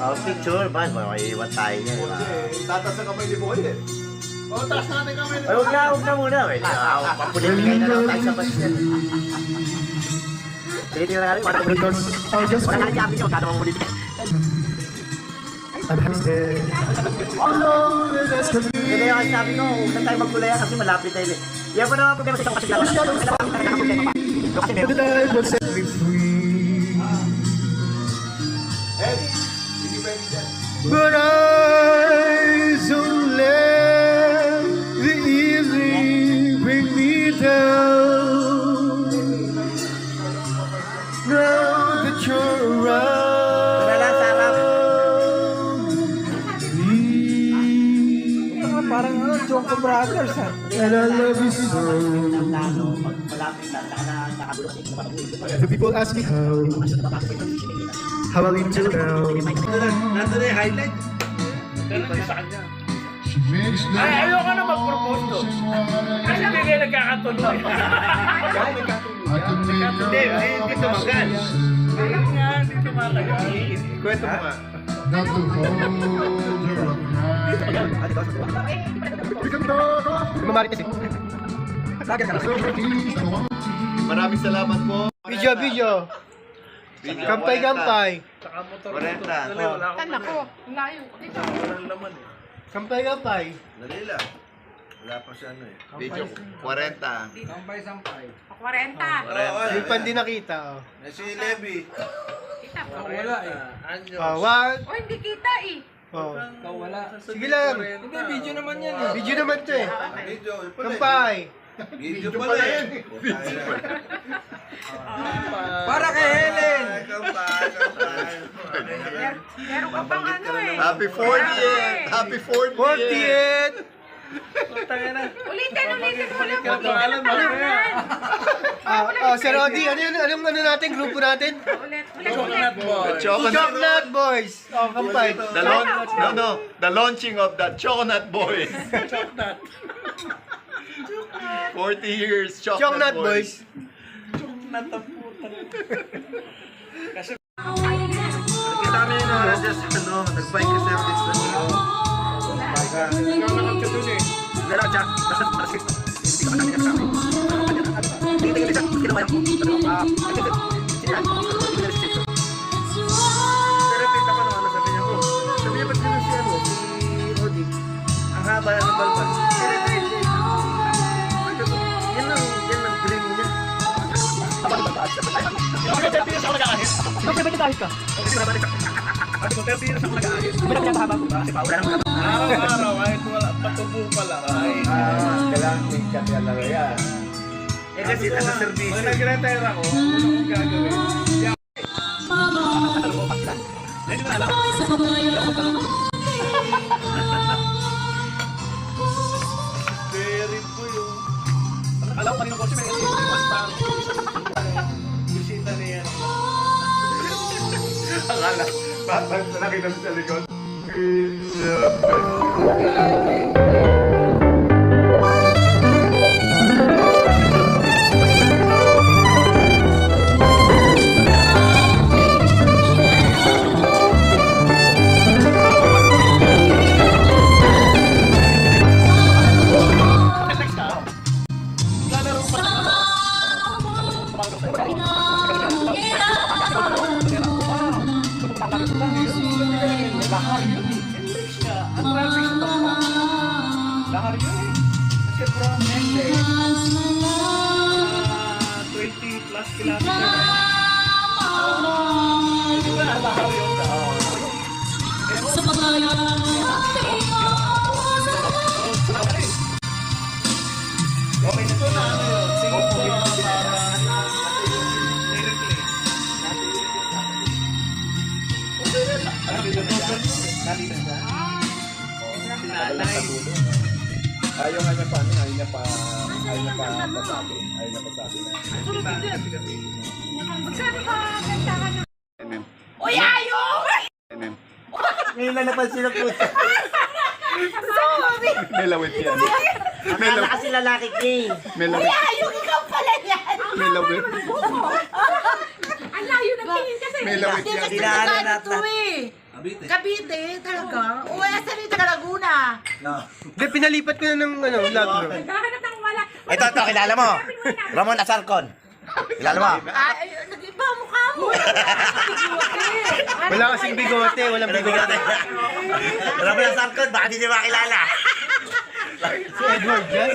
Picture ba? Maiiwan tayo niya. Tatas na kamay ni Boy eh. O, taas natin kamay ni Ay, huwag na muna. Papulitigay na lang tayo sa basyan. Sige, tingnan natin. Wala nga nag-aapin niyo. Kata mo papulitigay. Hindi yung sabi ko, huwag na tayo magkulaya kasi malapit tayo eh. Yan pa naman problema sa isang pasiklawan. Kasi meron. But I don't let the easy bring me down. Now that you're around me, Parang Choco Brothers ha. and I love you so. The people ask me how I'm into now. Nandun na yung highlight. Ganun din sa kanya. Ay, ayoko na mag-propose to. Kasi hindi kayo nagkakatuloy. Hindi, hindi tumagal. Ayun nga, hindi tumatagal. Kwento mo nga. Not to hold your Mamarit kasi. Maraming salamat po. Video. Kampay. Saka motor. 40. Dali, wala akong Tan ako, layo. Dito. walang laman eh. Kampay. Dali lang. Wala pa siya ano eh. Video, 40. 40. Yung pan din nakita. Oh. Si Levi. Kita po. Wala eh. Anyo. One. O, hindi kita eh. Oh. Wala. Sige lang. Hindi, video naman yan eh. Video naman to eh. Video. Kampay. Video pala yan. Para kay Helen. Kampay. Meron ka pang ano eh. Happy 40th! Happy 40th! 40th. Tangin na. Ulitin mo lang. Pangalan mo na. Sir Odi, anong natin, grupo natin? Ulit. Coconut boy. Chocolate Boys. Oh, kampay. The launching of the Choconut Boys. 40 years Chocolate Boys. Kita namin na just nag-bike ka service na siya. Dala siya. Ang haba ng balbas. Yan ang dream niya. Araw-araw, kahit wala, patubo pa lang. Kailangan may katiyalaga yan. Eh kasi nasa Pag service. nag-retire ako, ano kong gagawin? Very po yung... Alam ko rin yung kotse, may bisita niya. Akala, bakit nakita sa likod? Lahar yun eh. English ka. Ang traffic sa baba. Lahar yun eh. Kasi from Mende, 20 plus kilometers. Hindi ba lahar yun? Okay na ito na ano yun. Singapore para airplane. Ayaw nga niya pa, ayaw niya pa pasabi. Ayaw niya pasabi na. Magkano ba kantahan ng... Uy, ayaw! Ngayon na napansin na puta. Sorry! May lawit yan. Akala kasi lalaki King. May Uy, lawit. ayaw! Ikaw pala yan! May lawit. Ang layo ng tingin kasi. May lawit yan. Dinaanan natin. Cavite, talaga? O, asan yung taga Laguna? Hindi, pinalipat ko na ng lagro. Naghahanap ng wala. Ito, kilala mo. Ramon Asarcon. Kilala mo? Ay, nag-iba ang mukha mo. Wala kasing bigote, walang bigote. Ramon Asarcon, baka di niyo makilala. Si Edward yan.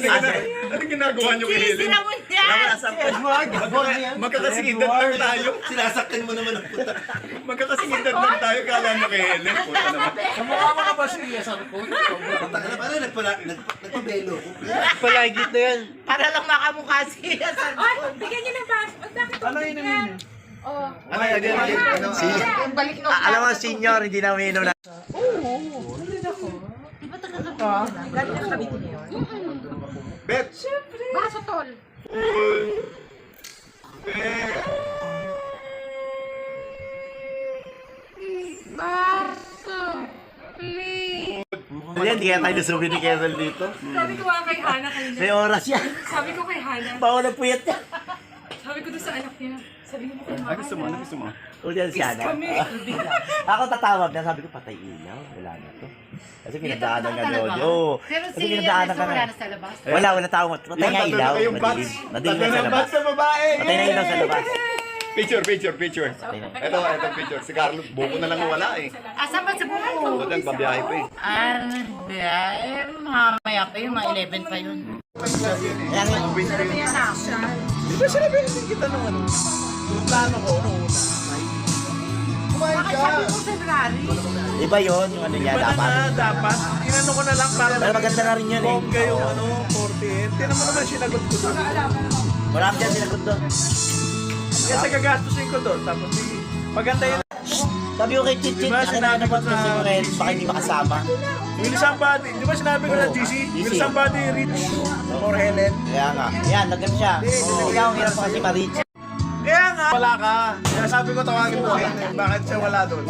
Ano ginagawa niyo kay Si Helen? Ramon yan. Ramon Asarcon. Edward yan. Magkakasingidad lang tayo. Sinasaktan mo naman ang puta. Magkakasingidad lang tayo. Kala mo kay Helen. Puta naman. Kamukha mo ka ba si Sarkon? Nagpabelo. Palagit na yan. Para lang makamukha siya. Ay, bigyan niyo ng bas. Bakit Ano yun yun? Oh. Ano yan? Balik na. Alam mo, senior, hindi na umiinom na. Di ba taga Cavite? Galing na Cavite niyo yun? Bet! Baso tol. Baso. Please. Yan, hindi kaya tayo nasubi ni Quezon dito. Sabi ko nga kay Hana kanina. May oras yan. Sabi ko kay Hana. Bawal ang puyat niya. Sabi ko doon sa anak niya. Sabi ko kay Ano Hana. gusto mo? Ano gusto mo? Ulian siya na. Kami. Ako tatawag na, sabi ko, patay ilaw. Wala na to. Kasi pinagdaanan ka doon. Oo. Pero Kasi si pinagdaanan ka wala na. na sa labas. Wala tawag. Patay nga ilaw. Yung bats. Madilim. Madilim na sa labas. Bats sa babae. Patay na ilaw sa labas. Picture. Patay na. Ito picture. Si Carlo, buko na lang wala eh. Asan ba sa buko? Ito nagbabiyahe pa eh. Mamaya pa yun, mga 11 pa yun. Yan nga. Di ba sinabi kita nung ano? Yung plano ko nung una. Bakit sabi mo February? Iba yun, yung ano niya Iba na dapat. nga, dapat. Inano ko na lang para Pero maganda na rin yun eh. bongga yung ano, 40. Tinan mo naman sinagot ko doon. Marami dyan sinagot doon. Kasi gagastusin ko doon. Tapos maganda yun. Sabi ko kay Chichit, Diba, kasi sinabi ko naman na- kasi mo rin, baka hindi makasama. Will somebody, di ba sinabi ko na GC? Will somebody reach for Helen? Kaya nga. Yan, nagano siya. Ikaw, ang hirap mo kasi ma-reach. Kaya nga, wala ka. Kaya sabi ko tawagin mo si Helen. Bakit siya wala doon?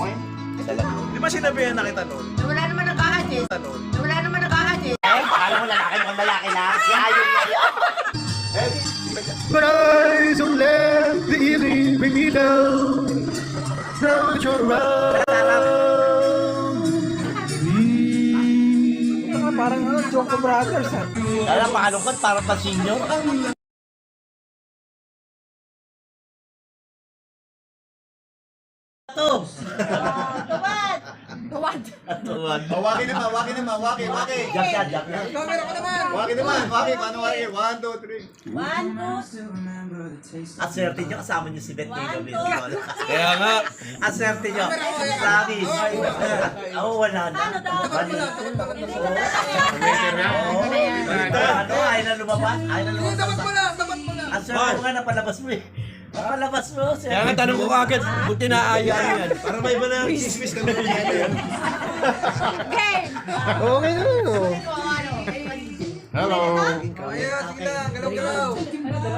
Di ba sinabihan na kita noon? Wala naman nag-a-adjust. Noon. Wala naman nag-a-adjust. Eh, akala mo lalaki mo lalaki lang. Si Ayon nga yun. But eyes on left, the evening bring me down. Now that you're around. Parang ano, Choco Brothers ha. Kaya pakalungkot, parang pa senior. Ito. Tuwad. Tuwag. Waki naman. Jack yan, Jack yan. Waki naman. Paano waki? 1, 2, 3. Aserte nyo, kasama nyo si Beth Nino. Kaya nga. Aserte nyo. Sabi. Oo, wala na. Mali. Ano, ayaw na lumabas. Dapat mo na. Aserte mo nga, napalabas mo eh. Napalabas mo. Kaya nga tanong ko agad, buti na ayaw yan. Para may iba na chismis kami ng yan. Okay. Okay na yun. Oh. Hello.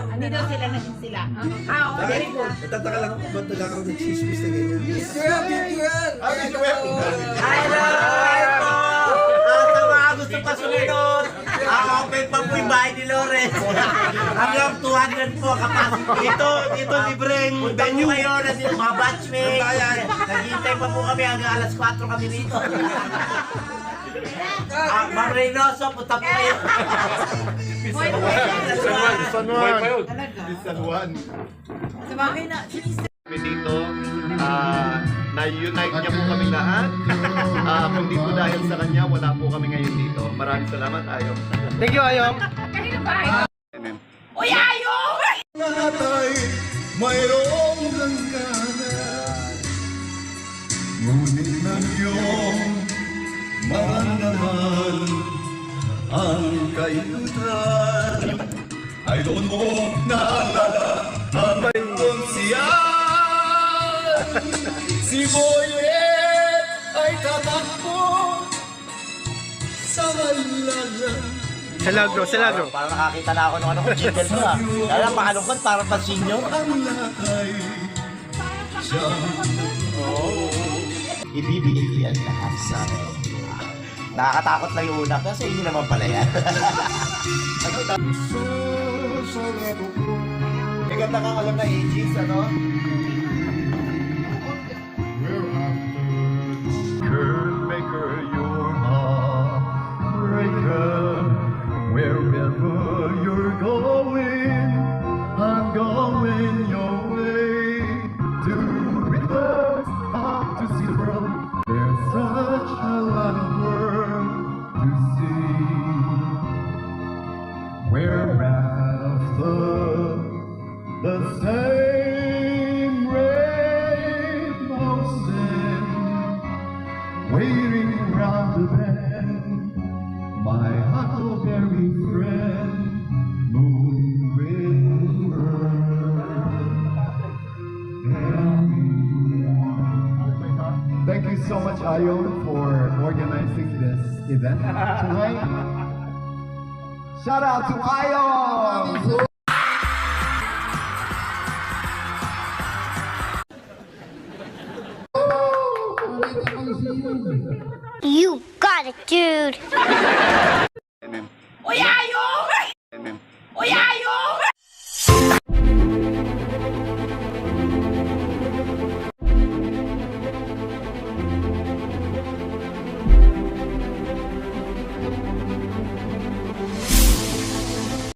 Hindi daw sila naging sila. Very good. Natataka lang ako ba't nagkakaroon ng chismis na ganyan. Hello! At sa mga gusto pa sumunod, open pa po yung bahay ni Loren. Hanggang 200 po kapasok. Dito libreng venue kayo na mga batchmates. Naghihintay pa po kami hanggang alas 4 kami rito. Ma'am Reynoso, punta po kayo. San Juan. San Juan. Sa bagay na, Kami dito, na-unite niya po kami lahat. Kung di po dahil sa kanya, wala po kami ngayon dito. Maraming salamat, Ayong. Thank you, Ayong. kanina ba? Uy, ayaw! Lahat ay mayroong hangganan. Ngunit ng iyong maramdaman ang kailutan. Ay doon mo naalala ang mayroong siya. Si Boyet ay tatakbo sa malala. Sa lagro. Parang nakakita na ako ng ano ko, jingle mo ah. Kaya pakalungkot, parang pa senior. Ang lakay siyang Ibibigay ko yan lahat sa akin. Nakakatakot lang yung una, kasi hindi naman pala yan. May ganda kang alam na ages, ano? Wherever you're going, I'm going your way. To reverse, up to see the world. There's such a lot of world to see. We're after the same rainbow sin, waiting round the bend. My huckleberry friend, Moon River. Thank you so much, Ayon, for organizing this event tonight. Shout out to Ayon! You got it, dude.